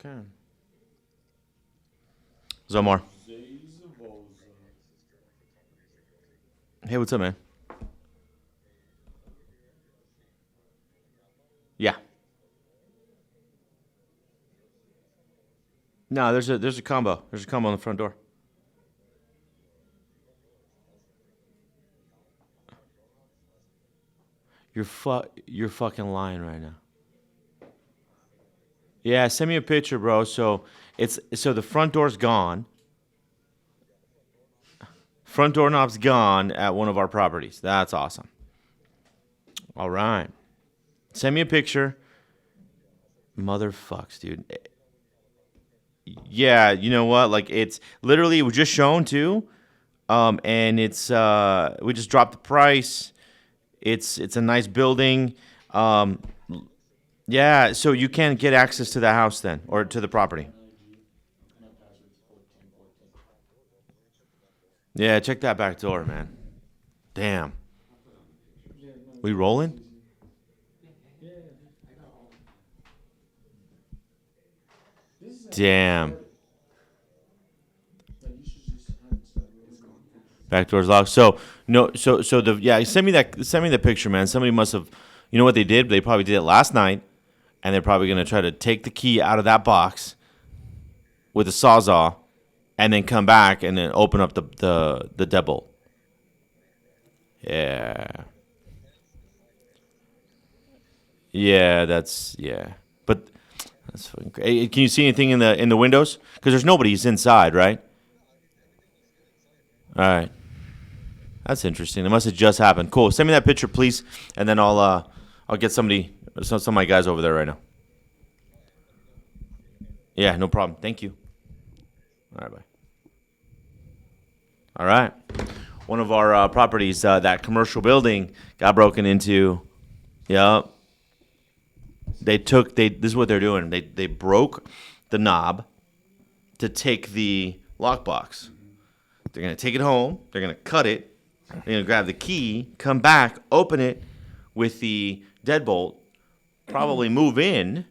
Okay. Omar. Hey, what's up, man? Yeah. No, there's a combo. There's a combo on the front door. You're fucking lying right now. Yeah, send me a picture, bro. So the front door's gone. Front doorknob's gone at one of our properties. That's awesome. All right. Send me a picture. Motherfucks, dude. Yeah, you know what? Like it's literally it was just shown too. And it's we just dropped the price. It's a nice building. Yeah, so you can't get access to the house then or to the property. Yeah, check that back door, man. Damn. We rolling? Damn. Back door's locked. So no, so the yeah. Send me the picture, man. Somebody must have. You know what they did? They probably did it last night, and they're probably gonna try to take the key out of that box with a sawzall, and then come back and then open up the deadbolt. Yeah. Yeah, but that's fucking crazy. Can you see anything in the windows? Because there's nobody's inside, right? All right. That's interesting. It must have just happened. Cool. Send me that picture, please, and then I'll get some of my guys over there right now. Yeah, no problem. Thank you. All right, bye. All right. One of our properties, that commercial building, got broken into. Yep. This is what they're doing. They broke the knob to take the lockbox. They're going to take it home. They're going to cut it. They're going to grab the key, come back, open it with the deadbolt, probably move in,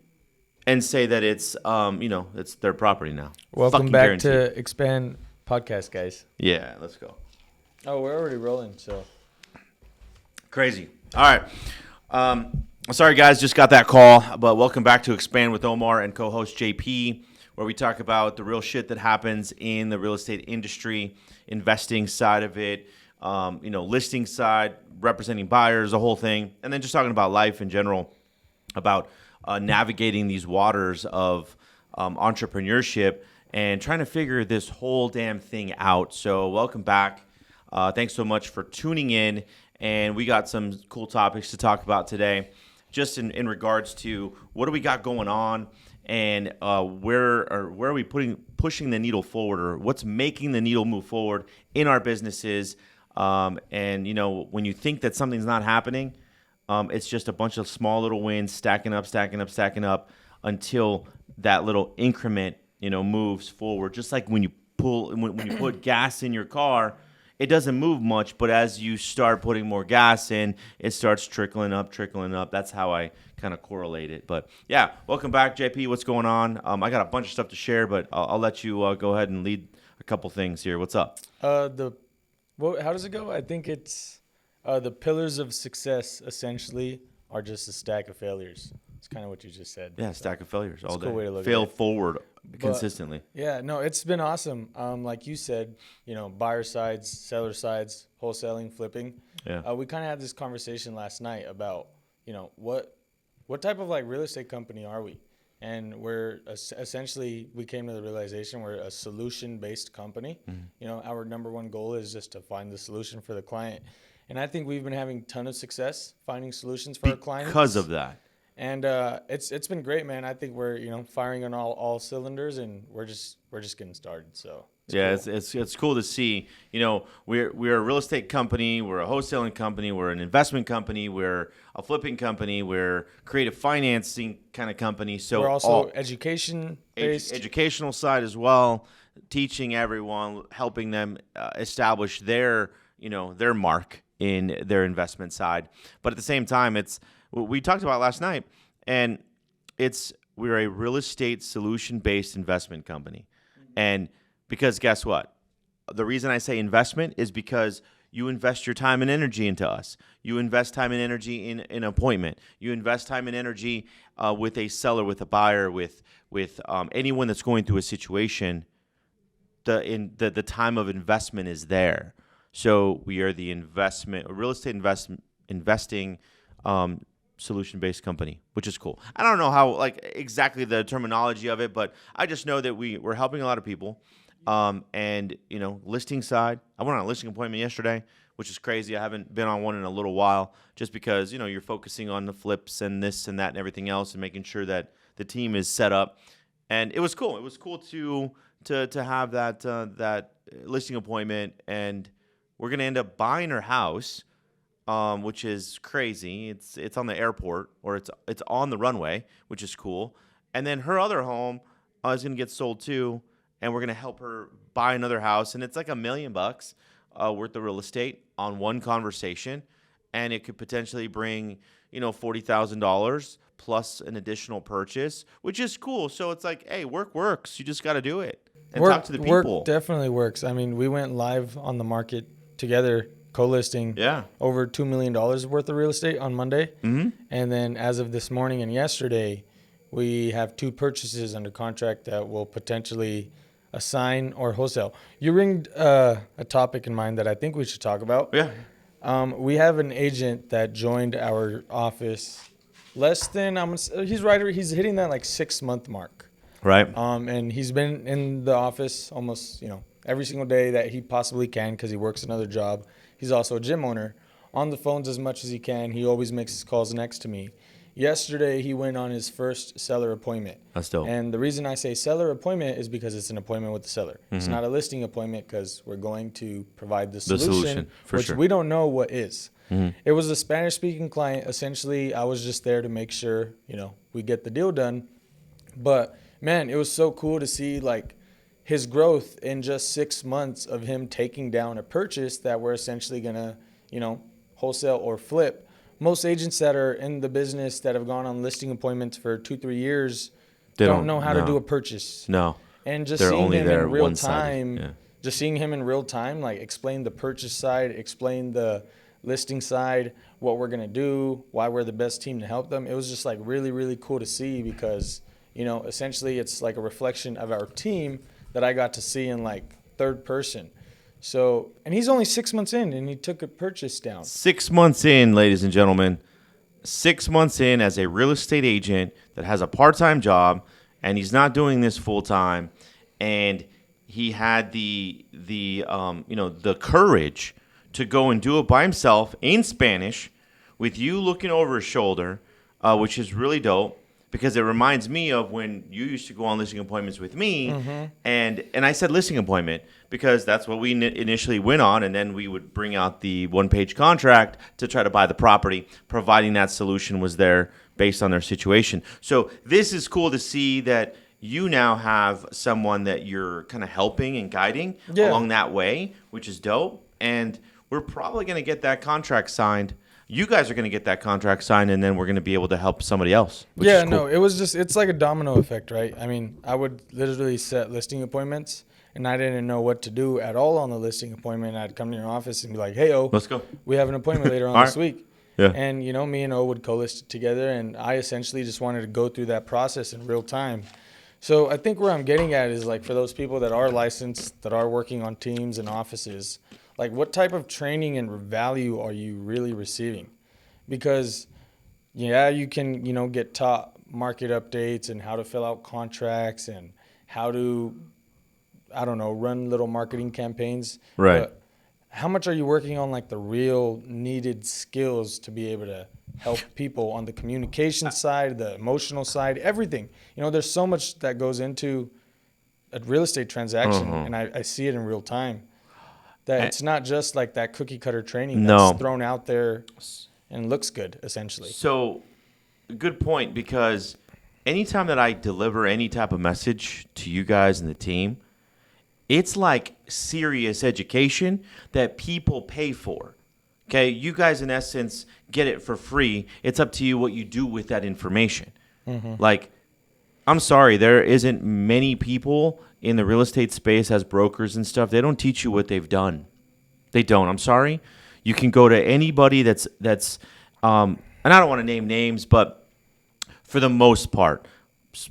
and say that it's it's their property now. Welcome Fucking back guaranteed. to Expand Podcast, guys. Yeah, let's go. Oh, we're already rolling, so. Crazy. All right. Sorry, guys, just got that call, but welcome back to Expand with Omar and co-host JP, where we talk about the real shit that happens in the real estate industry, investing side of it, listing side, representing buyers, the whole thing, and then just talking about life in general, about navigating these waters of entrepreneurship and trying to figure this whole damn thing out. So welcome back. Thanks so much for tuning in, and we got some cool topics to talk about today, just in regards to what do we got going on, and where are we pushing the needle forward, or what's making the needle move forward in our businesses. And when you think that something's not happening, it's just a bunch of small little wins stacking up until that little increment moves forward. Just like when you put gas in your car, it doesn't move much, but as you start putting more gas in, it starts trickling up. That's how I kind of correlate it. But yeah, welcome back, JP. What's going on? I got a bunch of stuff to share, but I'll let you go ahead and lead a couple things here. What's up? How does it go? I think it's the pillars of success essentially are just a stack of failures. It's kind of what you just said. Yeah, stack of failures all day. Cool way to look Fail at it. forward But, consistently. Yeah, no, it's been awesome. Like you said, buyer sides, seller sides, wholesaling, flipping. Yeah. We kind of had this conversation last night about, what type of like real estate company are we? And we're essentially, we came to the realization we're a solution-based company. Mm-hmm. Our number one goal is just to find the solution for the client. And I think we've been having a ton of success finding solutions for our clients. Because of that. And it's been great, man. I think we're firing on all cylinders, and we're just getting started. So cool. It's cool to see. We're a real estate company, we're a wholesaling company, we're an investment company, we're a flipping company, we're creative financing kind of company. So we're also education based, educational side as well, teaching everyone, helping them establish their mark in their investment side. But at the same time, it's what we talked about last night, and it's we're a real estate solution-based investment company. And because guess what? The reason I say investment is because you invest your time and energy into us. You invest time and energy in an appointment. You invest time and energy with a seller, with a buyer, with anyone that's going through a situation. The time of investment is there. So we are the real estate investing solution-based company, which is cool. I don't know how exactly the terminology of it, but I just know that we're helping a lot of people. And listing side, I went on a listing appointment yesterday, which is crazy. I haven't been on one in a little while, just because you're focusing on the flips and this and that and everything else, and making sure that the team is set up. And it was cool. It was cool to have that listing appointment, and we're gonna end up buying her house, which is crazy. It's on the airport, or it's on the runway, which is cool. And then her other home is gonna get sold too. And we're going to help her buy another house. And it's like $1 million worth of real estate on one conversation. And it could potentially bring, $40,000 plus an additional purchase, which is cool. So it's like, hey, work works. You just got to do it and talk to the people. Work definitely works. I mean, we went live on the market together, co-listing over $2 million worth of real estate on Monday. Mm-hmm. And then as of this morning and yesterday, we have 2 purchases under contract that will potentially assign or wholesale. You ringed a topic in mind that I think we should talk about. Yeah. We have an agent that joined our office less than, he's hitting that 6-month mark. Right. And he's been in the office almost, every single day that he possibly can, because he works another job. He's also a gym owner. On the phones as much as he can. He always makes his calls next to me. Yesterday, he went on his first seller appointment. That's dope. And the reason I say seller appointment is because it's an appointment with the seller. Mm-hmm. It's not a listing appointment, because we're going to provide the solution which we don't know what is. Mm-hmm. It was a Spanish-speaking client. Essentially, I was just there to make sure, we get the deal done. But, man, it was so cool to see, his growth in just 6 months of him taking down a purchase that we're essentially going to, wholesale or flip. Most agents that are in the business that have gone on listing appointments for 2-3 years don't know how to do a purchase. No. And just seeing him in real time, explain the purchase side, explain the listing side, what we're going to do, why we're the best team to help them. It was just really, really cool to see, because, essentially it's like a reflection of our team that I got to see in third person. So, and he's only 6 months in, and he took a purchase down. 6 months in, ladies and gentlemen. 6 months in as a real estate agent that has a part-time job, and he's not doing this full-time. And he had the courage to go and do it by himself in Spanish, with you looking over his shoulder, which is really dope. Because it reminds me of when you used to go on listing appointments with me, mm-hmm. and I said listing appointment because that's what we initially went on, and then we would bring out the one-page contract to try to buy the property, providing that solution was there based on their situation. So this is cool to see that you now have someone that you're kind of helping and guiding along that way, which is dope. And we're probably going to get that contract signed. You guys are going to get that contract signed, and then we're going to be able to help somebody else. Yeah, cool. No, it was it's like a domino effect, right? I mean, I would literally set listing appointments, and I didn't know what to do at all on the listing appointment. I'd come to your office and be like, hey, let's go. We have an appointment later on this week. Yeah. And, me and O would co-list together, and I essentially just wanted to go through that process in real time. So I think where I'm getting at is, for those people that are licensed, that are working on teams and offices, what type of training and value are you really receiving? Because, you can, get taught market updates and how to fill out contracts and how to, run little marketing campaigns. Right. But how much are you working on, the real needed skills to be able to help people on the communication side, the emotional side, everything? There's so much that goes into a real estate transaction, and I see it in real time. That it's not just that cookie cutter training that's thrown out there and looks good, essentially. So, good point, because anytime that I deliver any type of message to you guys and the team, it's serious education that people pay for. Okay, you guys in essence get it for free. It's up to you what you do with that information. Mm-hmm. I'm sorry, there isn't many people in the real estate space as brokers and stuff. They don't teach you what they've done. They don't. I'm sorry. You can go to anybody that's and I don't want to name names, but for the most part,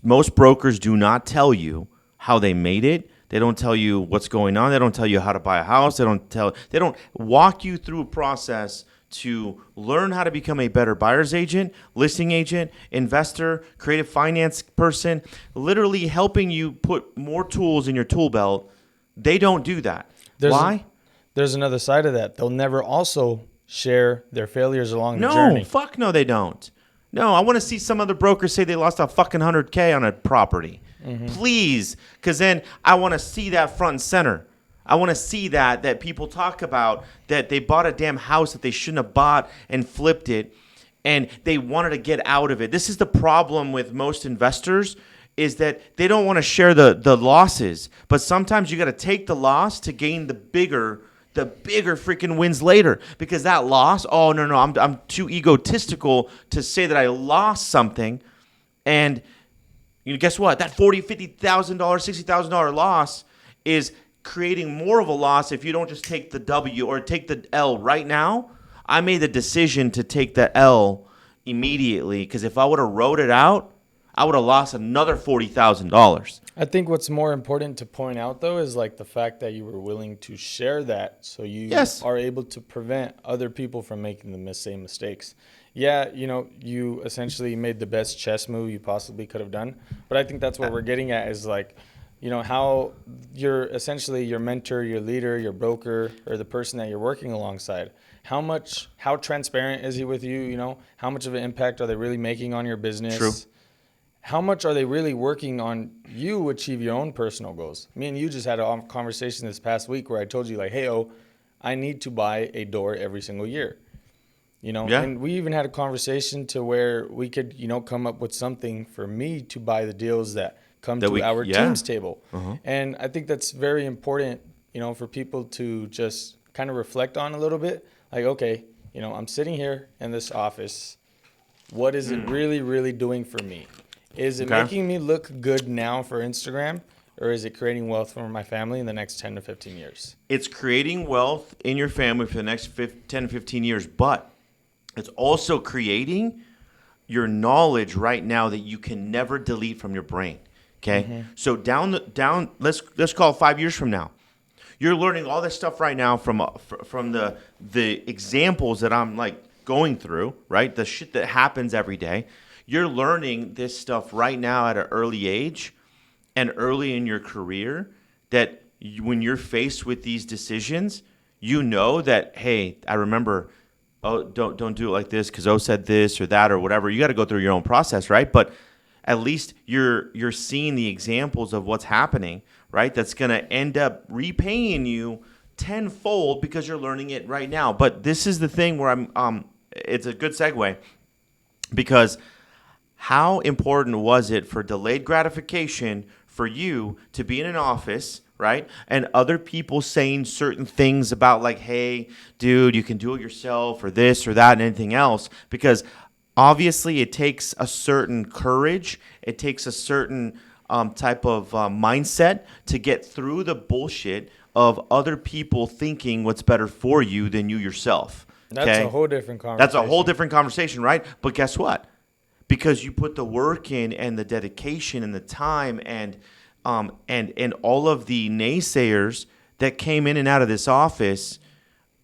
most brokers do not tell you how they made it. They don't tell you what's going on. They don't tell you how to buy a house. They don't walk you through a process to learn how to become a better buyer's agent, listing agent, investor, creative finance person, literally helping you put more tools in your tool belt. They don't do that. Why? There's another side of that. They'll never also share their failures along the No, journey. fuck no, they don't. No, I want to see some other broker say they lost a fucking $100K on a property. Please, because then I want to see that front and center. I want to see that people talk about that they bought a damn house that they shouldn't have bought and flipped it, and they wanted to get out of it. This is the problem with most investors, is that they don't want to share the losses, but sometimes you got to take the loss to gain the bigger freaking wins later. Because that loss, oh no, I'm too egotistical to say that I lost something, and you know, guess what? That $40,000, $50,000, $60,000 loss is creating more of a loss if you don't just take the W or take the L right now. I made the decision to take the L immediately, because if I would have wrote it out, I would have lost another $40,000. I think what's more important to point out, though, is like the fact that you were willing to share that, so you are able to prevent other people from making the same mistakes. Yeah, you know, you essentially made the best chess move you possibly could have done, but I think that's what we're getting at, is like, you know, how you're essentially your mentor, your leader, your broker, or the person that you're working alongside. How transparent is he with you? You know, how much of an impact are they really making on your business? True. How much are they really working on you achieve your own personal goals? Me and you just had a conversation this past week where I told you, like, hey, I need to buy a door every single year. You know, and we even had a conversation to where we could, you know, come up with something for me to buy the deals that come to our team's table. And I think that's very important, you know, for people to just kind of reflect on a little bit. Like, okay, you know, I'm sitting here in this office. What is it really, really doing for me? Is it making me look good now for Instagram, or is it creating wealth for my family in the next 10 to 15 years? It's creating wealth in your family for the next 10 to 15 years, but it's also creating your knowledge right now that you can never delete from your brain. Okay, so let's call it 5 years from now, you're learning all this stuff right now from the examples that I'm like going through, right? The shit that happens every day. You're learning this stuff right now at an early age and early in your career, that when you're faced with these decisions, you know that, hey, I remember, oh, don't do it like this because O said this or that or whatever. You got to go through your own process, right? But at least you're seeing the examples of what's happening, right? That's going to end up repaying you tenfold because you're learning it right now. But this is the thing where it's a good segue, because how important was it for delayed gratification for you to be in an office, right? And other people saying certain things about like, hey, dude, you can do it yourself or this or that and anything else, because obviously it takes a certain courage. It takes a certain type of mindset to get through the bullshit of other people thinking what's better for you than you yourself. That's a whole different conversation. That's a whole different conversation, right? But guess what? Because you put the work in and the dedication and the time and all of the naysayers that came in and out of this office,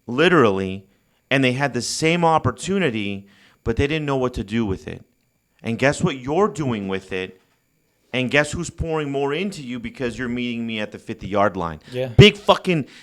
literally, and they had the same opportunity, but they didn't know what to do with it. And guess what you're doing with it? And guess who's pouring more into you because you're meeting me at the 50-yard line? Yeah.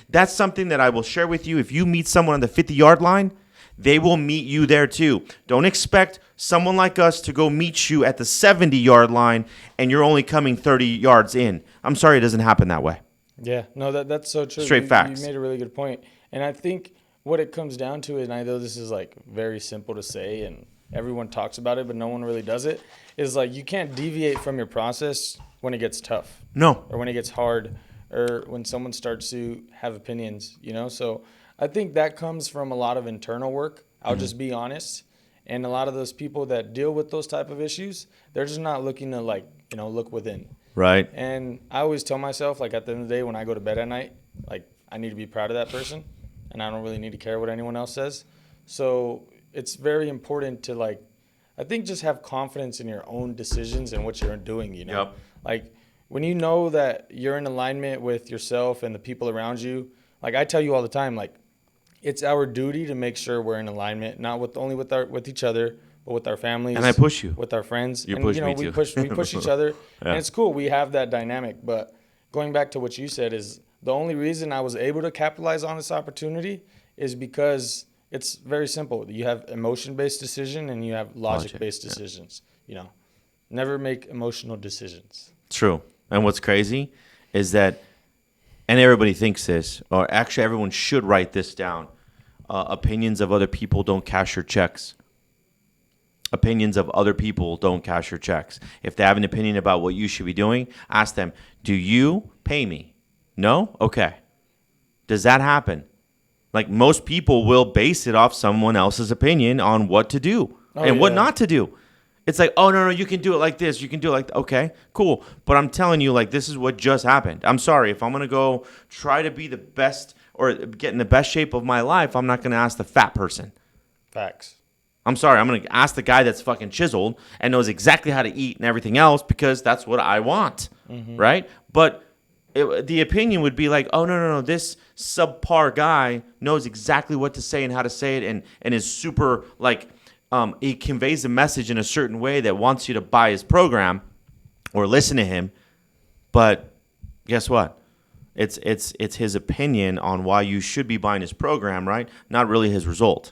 That's something that I will share with you. If you meet someone on the 50-yard line, they will meet you there too. Don't expect someone like us to go meet you at the 70-yard line and you're only coming 30 yards in. I'm sorry, it doesn't happen that way. Yeah, no, that's so true. Straight facts. You made a really good point. And I think what it comes down to, and I know this is like very simple to say and everyone talks about it, but no one really does it, is like you can't deviate from your process when it gets tough. No. Or when it gets hard, or when someone starts to have opinions, you know? So I think that comes from a lot of internal work. I'll just be honest. And a lot of those people that deal with those type of issues, they're just not looking to like look within. Right. And I always tell myself, like, at the end of the day, when I go to bed at night, like, I need to be proud of that person, and I don't really need to care what anyone else says. So it's very important to, like, I think just have confidence in your own decisions and what you're doing, Yep. Like, when you know that you're in alignment with yourself and the people around you, like I tell you all the time, like, it's our duty to make sure we're in alignment, not only with each other, but with our families. And I push you. With our friends. You and, push me we too. we push each other. Yeah. And it's cool. We have that dynamic. But going back to what you said is the only reason I was able to capitalize on this opportunity is because it's very simple. You have emotion-based decision and you have logic-based decisions. Never make emotional decisions. True. And what's crazy is that, and everybody thinks this, or actually everyone should write this down. Opinions of other people don't cash your checks. Opinions of other people don't cash your checks. If they have an opinion about what you should be doing, ask them, do you pay me? No? Okay. Does that happen? Like, most people will base it off someone else's opinion on what to do and what not to do. It's like, oh, no, you can do it like this. You can do it like, okay, cool. But I'm telling you, like, this is what just happened. I'm sorry. If I'm going to go try to be the best or get in the best shape of my life, I'm not going to ask the fat person. Facts. I'm sorry. I'm going to ask the guy that's fucking chiseled and knows exactly how to eat and everything else because that's what I want, right? But the opinion would be like, oh, no. This subpar guy knows exactly what to say and how to say it and is super, like, he conveys a message in a certain way that wants you to buy his program or listen to him. But guess what? It's his opinion on why you should be buying his program, right? Not really his result.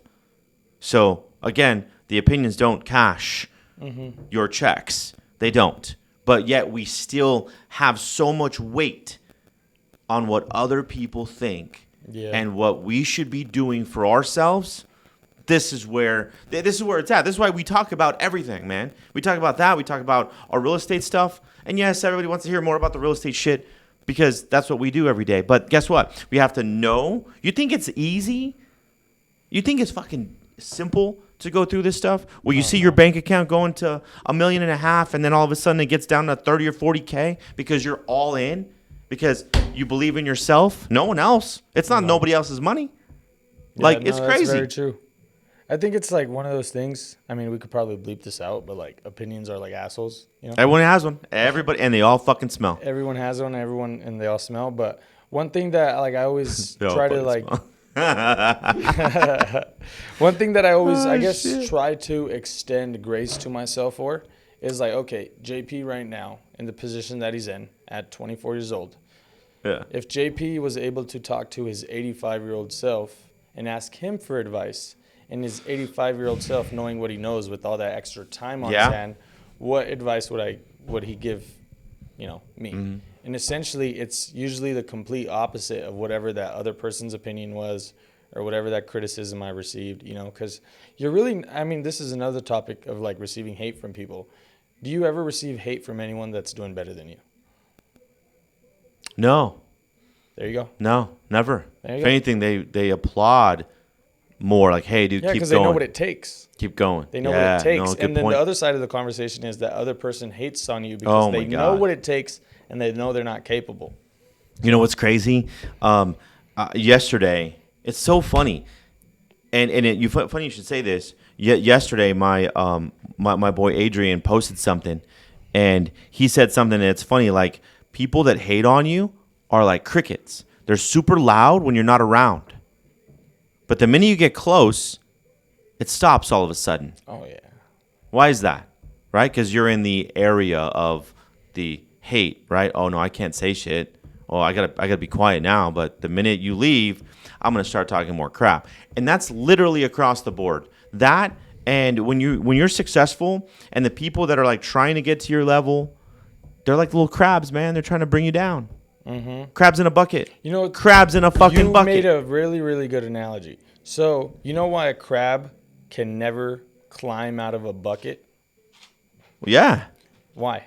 So, again, the opinions don't cash your checks. They don't. But yet we still have so much weight on what other people think and what we should be doing for ourselves. This is where it's at. This is why we talk about everything, man. We talk about that. We talk about our real estate stuff. And yes, everybody wants to hear more about the real estate shit because that's what we do every day. But guess what? We have to know. You think it's easy? You think it's fucking simple to go through this stuff? Well, you see your bank account going to $1.5 million, and then all of a sudden it gets down to 30 or 40K because you're all in, because you believe in yourself. No one else. It's not nobody else's money. It's crazy. That's very true. I think it's like one of those things. I mean, we could probably bleep this out, but like opinions are like assholes. Everyone has one. Everybody, and they all fucking smell. Everyone has one. And they all smell. But one thing that like I always try to like. One thing that I always, try to extend grace to myself for is like, okay, JP right now in the position that he's in at 24 years old. Yeah. If JP was able to talk to his 85-year-old self and ask him for advice, and his 85-year-old self knowing what he knows with all that extra time on his hand, what advice would he give, me? Mm-hmm. And essentially, it's usually the complete opposite of whatever that other person's opinion was or whatever that criticism I received, because you're really, I mean, this is another topic of like receiving hate from people. Do you ever receive hate from anyone that's doing better than you? No. There you go. No, never. There you If go. anything, they applaud more, like, hey, dude, keep going. Yeah, because they know what it takes. Keep going. They know what it takes. And then the other side of the conversation is that other person hates on you because they know what it takes and they know they're not capable. You know what's crazy? Yesterday, it's so funny. Funny you should say this. Yesterday, my boy Adrian posted something, and he said something that's funny, like, people that hate on you are like crickets. They're super loud when you're not around. But the minute you get close, it stops all of a sudden. Oh, yeah. Why is that? Right? Because you're in the area of the hate, right? Oh, no, I can't say shit. Oh, I gotta be quiet now. But the minute you leave, I'm going to start talking more crap. And that's literally across the board. That, and when you're successful and the people that are like trying to get to your level, they're like little crabs, man. They're trying to bring you down. Mm-hmm. Crabs in a bucket. Crabs in a fucking bucket. You made a really, really good analogy. So, you know why a crab can never climb out of a bucket? Yeah. Why?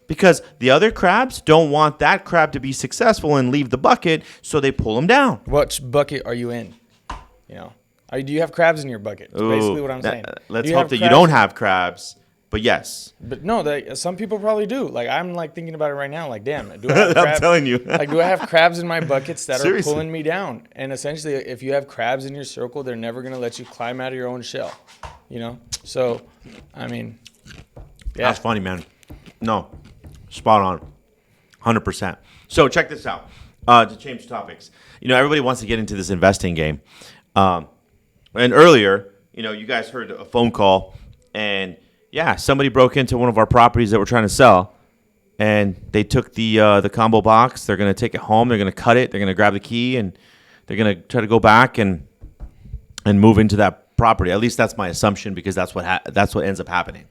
Because the other crabs don't want that crab to be successful and leave the bucket, so they pull him down. What bucket are you in? Do you have crabs in your bucket? That's basically what I'm saying. Let's hope that you don't have crabs But yes. But no, some people probably do. Like, I'm like thinking about it right now. Like, damn, do I have crabs? I'm telling you. Like, do I have crabs in my buckets that Seriously. are pulling me down? And essentially, if you have crabs in your circle, they're never going to let you climb out of your own shell, you know? So, I mean, yeah. That's funny, man. No, spot on. 100%. So check this out. To change topics. You know, everybody wants to get into this investing game. And earlier, you know, you guys heard a phone call, and yeah, somebody broke into one of our properties that we're trying to sell, and they took the combo box. They're going to take it home. They're going to cut it. They're going to grab the key, and they're going to try to go back and move into that property. At least that's my assumption, because that's what ends up happening.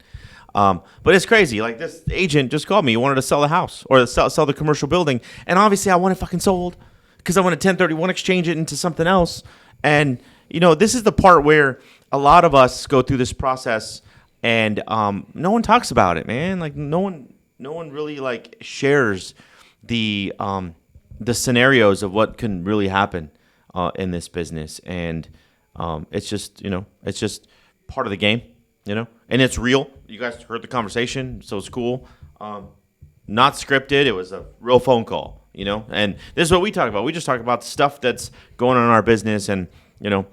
But it's crazy. Like, this agent just called me. He wanted to sell the house or sell the commercial building, and obviously I want it fucking sold because I want to 1031 exchange it into something else. And you know, this is the part where a lot of us go through this process, and no one talks about it, man. Like, no one really like shares the scenarios of what can really happen in this business, and it's just, you know, it's just part of the game, you know, and it's real. You guys heard the conversation, so it's cool. Not scripted. It was a real phone call, you know, and this is what we talk about. We just talk about stuff that's going on in our business, and, you know,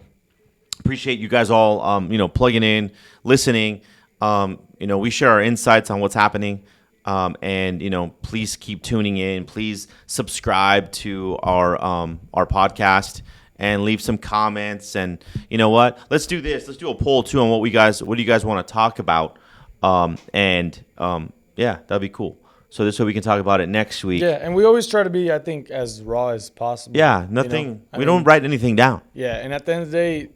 appreciate you guys all, you know, plugging in, listening. You know, we share our insights on what's happening. And, you know, please keep tuning in. Please subscribe to our podcast and leave some comments. And you know what? Let's do this. Let's do a poll too on what do you guys want to talk about? Yeah, that'd be cool. So this way we can talk about it next week. Yeah, and we always try to be, I think, as raw as possible. Yeah, nothing. You know? We don't write anything down. Yeah, and at the end of the day,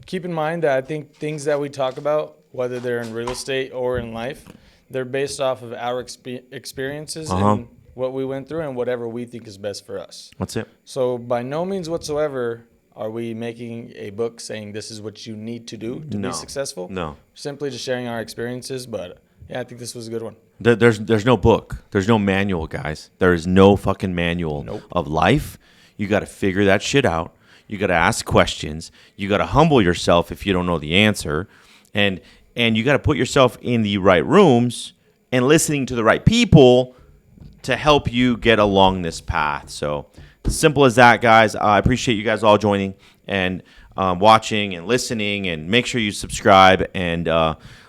keep in mind that I think things that we talk about, whether they're in real estate or in life, they're based off of our experiences and what we went through and whatever we think is best for us. That's it. So by no means whatsoever are we making a book saying this is what you need to do to be successful. No. Simply just sharing our experiences. But yeah, I think this was a good one. There's no book. There's no manual, guys. There is no fucking manual of life. You got to figure that shit out. You got to ask questions. You got to humble yourself if you don't know the answer. And you got to put yourself in the right rooms and listening to the right people to help you get along this path. So simple as that, guys. I appreciate you guys all joining and watching and listening, and make sure you subscribe. And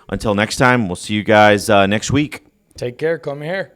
until next time, we'll see you guys next week. Take care. Comb your hair.